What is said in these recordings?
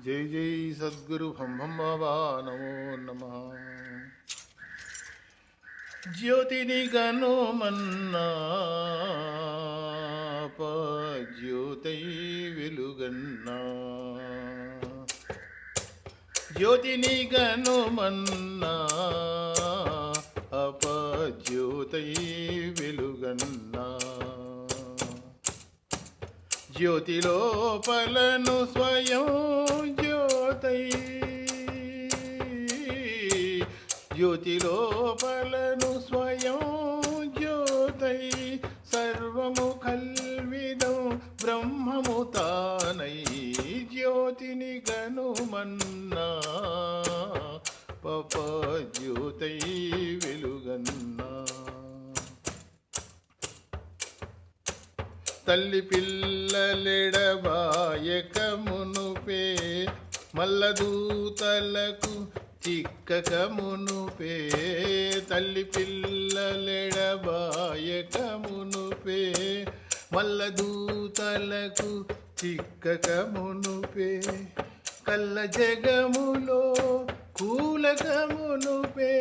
జై జై సద్గురు భం భం బాబా నమో నమః. జ్యోతిని గనుమన్నా జ్యోతై వెలుగన్నా, జ్యోతిని గనుమన్నా జ్యోతై వెలుగన్నా, జ్యోతి లోపలను స్వయం జ్యోతై, జ్యోతి లోపలను స్వయం జ్యోతై, సర్వము కల్విదం బ్రహ్మము తానై, జ్యోతిని గనుమన్నా జ్యోతై వెలుగన్నా. తల్లి పిల్లలెడబాయక మునుపే మల్లదూతలకు చిక్కక మునుపే, తల్లి పిల్లలెడబాయక మునుపే మల్లదూతలకు చిక్కక మునుపే, కల్ల జగములో కూలక మునుపే,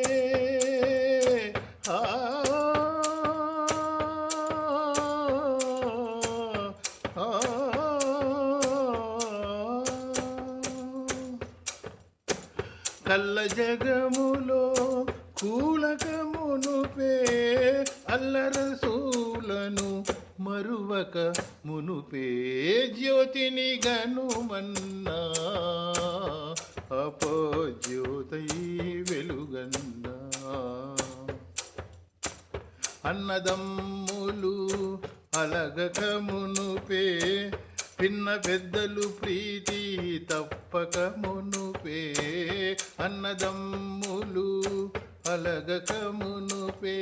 కల్ల జగములో కూలక మునుపే, అల్లరసూలను మరువక మునుపే, జ్యోతిని గనుమన్నా జ్యోతై వెలుగన్నా. అన్నదమ్ములు అలగక మునుపే పిన్న పెద్దలు ప్రీతి తప్పక మునుపే, అన్నదమ్ములు అలగక మునుపే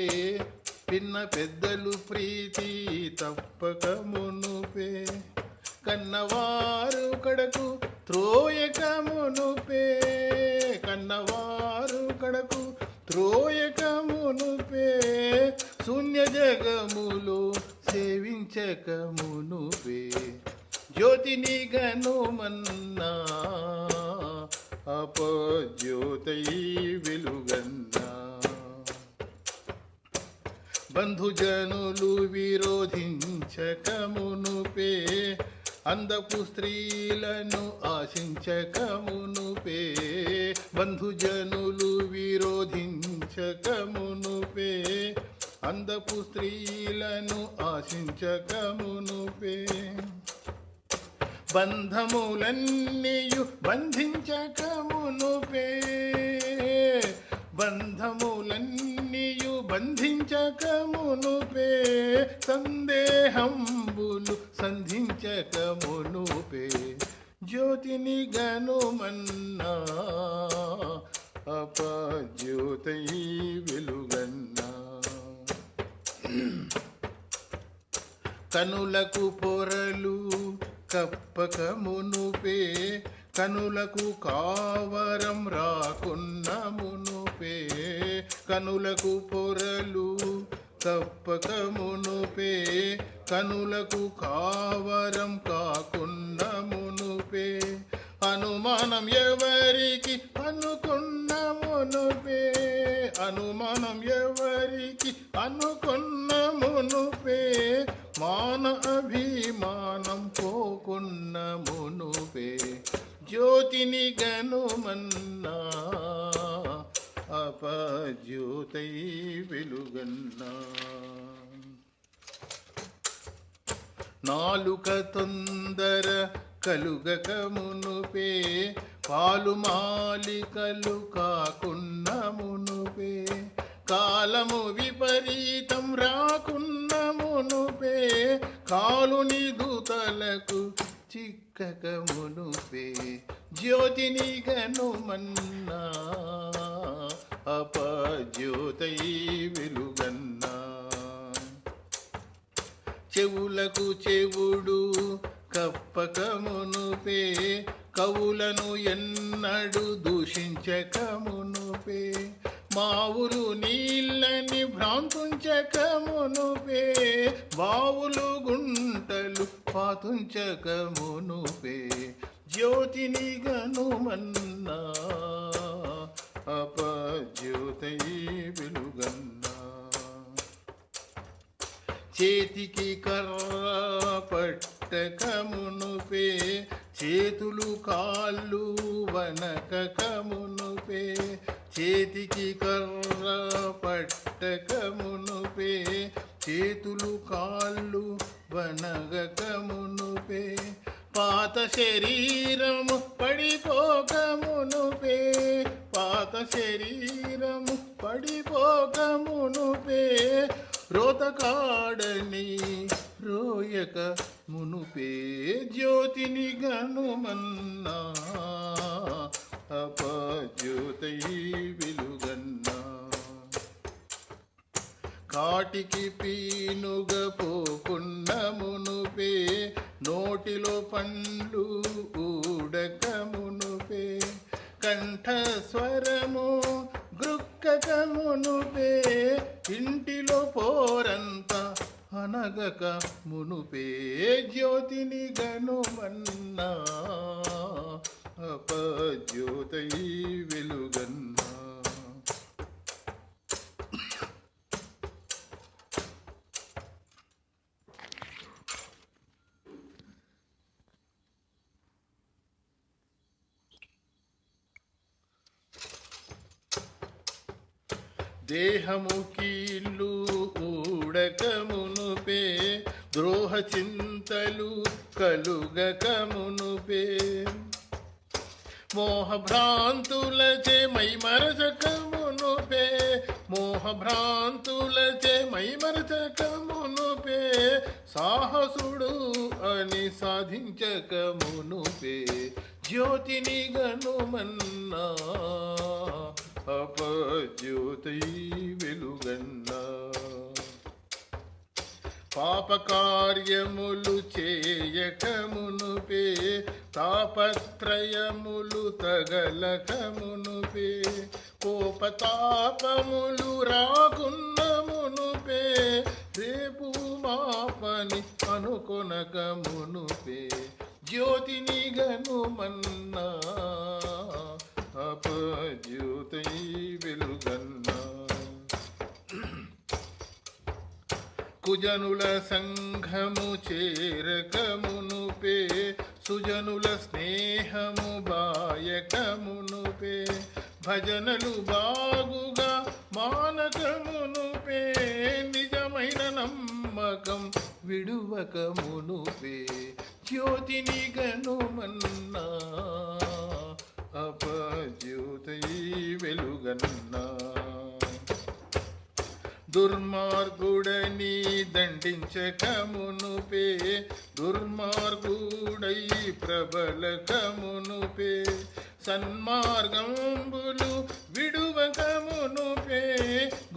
పిన్న పెద్దలు ప్రీతి తప్పక మునుపే, కన్నవారు కడకు త్రోయక మునుపే, కన్నవారు కడకు త్రోయక మునుపే, శూన్య జగములో సేవించక మునుపే, జ్యోతిని గనుమన్నా జ్యోతై వెలుగన్నా. బంధుజనులు విరోధించక మునుపే, అందపు స్త్రీలను ఆశించక మునుపే, బంధుజనులు విరోధించక మునుపే, అందపు స్త్రీలను ఆశించక మునుపే, బంధములన్నీయు బంధించక మునుపే, బంధములన్నీయు బంధించక మునుపే, సందేహంబులు సంధించక మునుపే, జ్యోతిని గనుమన్నా జ్యోతై వెలుగన్నా. కనులకు పొరలు కప్పక మునుపే, కనులకు కావరం రాకున్న మునుపే, కనులకు పొరలు కప్పక మునుపే, కనులకు కావరం కాకున్న మునుపే, అనుమానం ఎవరికి అనుకున్న మునుపే, అనుమానం ఎవరికి అనుకున్న మునుపే, మాన అభిమానం పోకున్న మునుపే, జ్యోతిని గనుమన్నా జ్యోతై వెలుగన్నా. నాలుక తొందర కలుగక మునుపే, పాలు మాలికలు కాకున్న మునుపే, కాలము విపరీతం రాకున్న మునుపే, కాలుని దూతలకు చిక్కక మునుపే, జ్యోతిని గనుమన్నా జ్యోతై వెలుగన్నా. చెవులకు చెవుడు కప్పక మునుపే, కవులను ఎన్నడు దూషించక మునుపే, మావులు నీళ్ళని భ్రాంతుంచక మునుపే, బావులు గుంటలు పాతుంచక మునుపే, జ్యోతిని గనుమన్నా అపజ్యోతై వెలుగన్నా. చేతికి కర్ర పట్టకమునుపే చేతులు కాళ్ళు వనకమునుపే. చేతికి కర్ర పట్టకమునుపే చేతులు కాళ్ళు వనగకమునుపే. పాత శరీరము పడిపోకమునుపే పాత శరీరము పడిపోకమునుపే. రోతకాడని రోయక మునుపే జ్యోతిని గనుమన్నా అపజ్యోతై వెలుగన్నా. కాటికి పీనుగ పోకున్న మునుపే నోటిలో పండ్లు ఊడకమునుపే. కంఠస్వరము గృక్కకమునుపే ఇంటిలో పోరంత అనగక మునుపే జ్యోతిని గనుమన్నా అపజ్యోతై వెలుగన్నా. దేహము కీళ్ళు ఊడకమునుపే ద్రోహ చింతలు కలుగకమునుపే. మోహభ్రాంతులచే మైమరచకమునుపే మోహభ్రాంతులచే మైమరచకమునుపే. సాహసుడు అని సాధించకమునుపే జ్యోతిని గనుమన్నా అపజ్యోతై వెలుగన్నా. పాపకార్యములు చేయకమునుపే తాపత్రయములు తగలకమునుపే. కోపతాపములు రాకున్నమునుపే రేపు మాపని అనుకొనకమునుపే జ్యోతిని గనుమన్నా అపజ్యోతై వెలుగన్నా. కుజనుల సంఘము చేరకమునుపే సుజనుల స్నేహము బాయకమునుపే. భజనలు బాగుగా మానకమునుపే నిజమైన నమ్మకం విడువకమునుపే జ్యోతిని గనుమన్నా అపజ్యోతై వెలుగన్నా. దుర్మార్గుడని దండించకమునుపే దుర్మార్గుడై ప్రబలకమునుపే. సన్మార్గంబులు విడువకమునుపే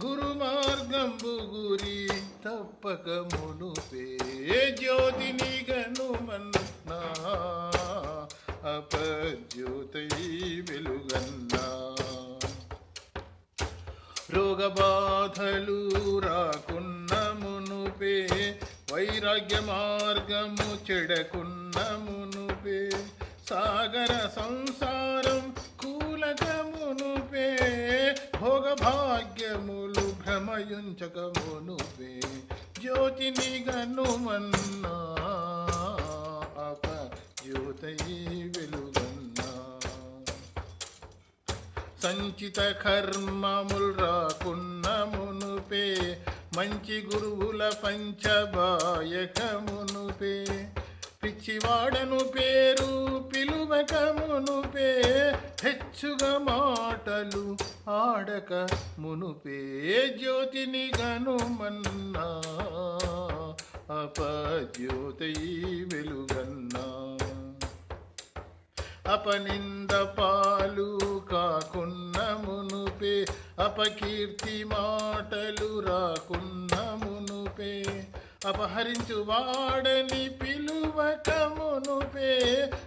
గురుమార్గంబు గురి తప్పకమునుపే జ్యోతిని గనుమన్నా అపజ్యోతై వెలుగన్నా. రోగబాధలు రాకున్న మునుపే వైరాగ్య మార్గము చెడకున్న మునుపే. సాగర సంసారం కూలకమునుపే భోగభాగ్యములు భ్రమయుంచకమునుపే జ్యోతిని గనుమన్నా అపజ్యోతై వెలుగన్నా. సంచిత కర్మముల్ రాకున్న మునుపే మంచి గురువుల పంచబాయకమునుపే. పిచ్చివాడను పేరు పిలువకమునుపే హెచ్చుగా మాటలు ఆడక మునుపే జ్యోతిని గనుమన్నా అపజ్యోతై వెలుగన్నా. అపనింద పాలు కాకున్న మునుపే అపకీర్తి మాటలు రాకున్న మునుపే. అపహరించు వాడని పిలువకమునుపే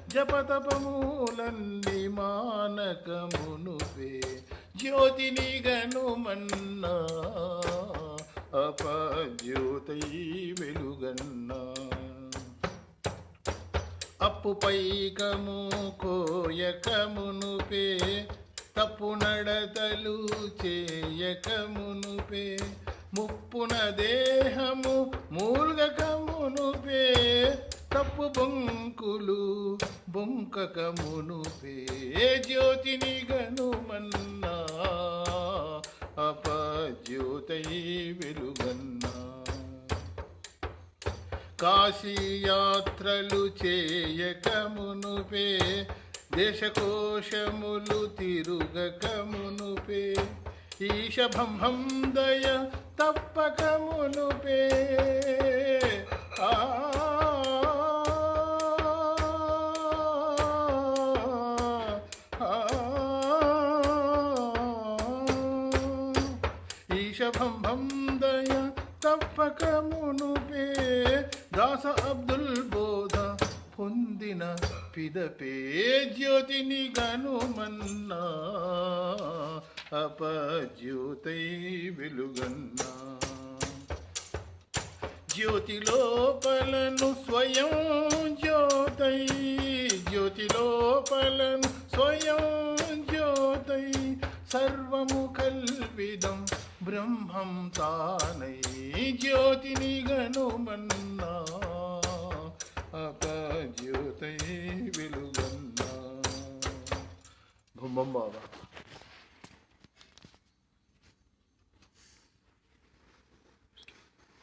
జపతపములన్నీ మానకమునుపే జ్యోతిని గనుమన్నా అపజ్యోతై వెలుగన్నా. అప్పుపైకము కోయకమునుపే తప్పు నడతలు చేయకమునుపే ముప్పున దేహము మూల్గకమునుపే తప్పు బొంకులు బొంకకమునుపే జ్యోతిని గనుమన్నా అపజ్యోతై వెలుగన్నా కాశీయాత్రలు చేయకమునుపే దేశకోశములు తిరుగకమునుపే ఈశభంహం దయ తప్పకమునుపే ఈశభంహం దయ తప్పకమునుపే దాస అబ్దుల్ బోధ పొందిన పిదపే జ్యోతిని గనుమన్నా అపజ్యోతై వెలుగన్నా జ్యోతి లోపలను స్వయం జ్యోతై జ్యోతి లోపలను స్వయం జ్యోతై సర్వము కల్విదం బ్రహ్మం తానై జ్యోతిని గనుమన్నా అపజ్యోతై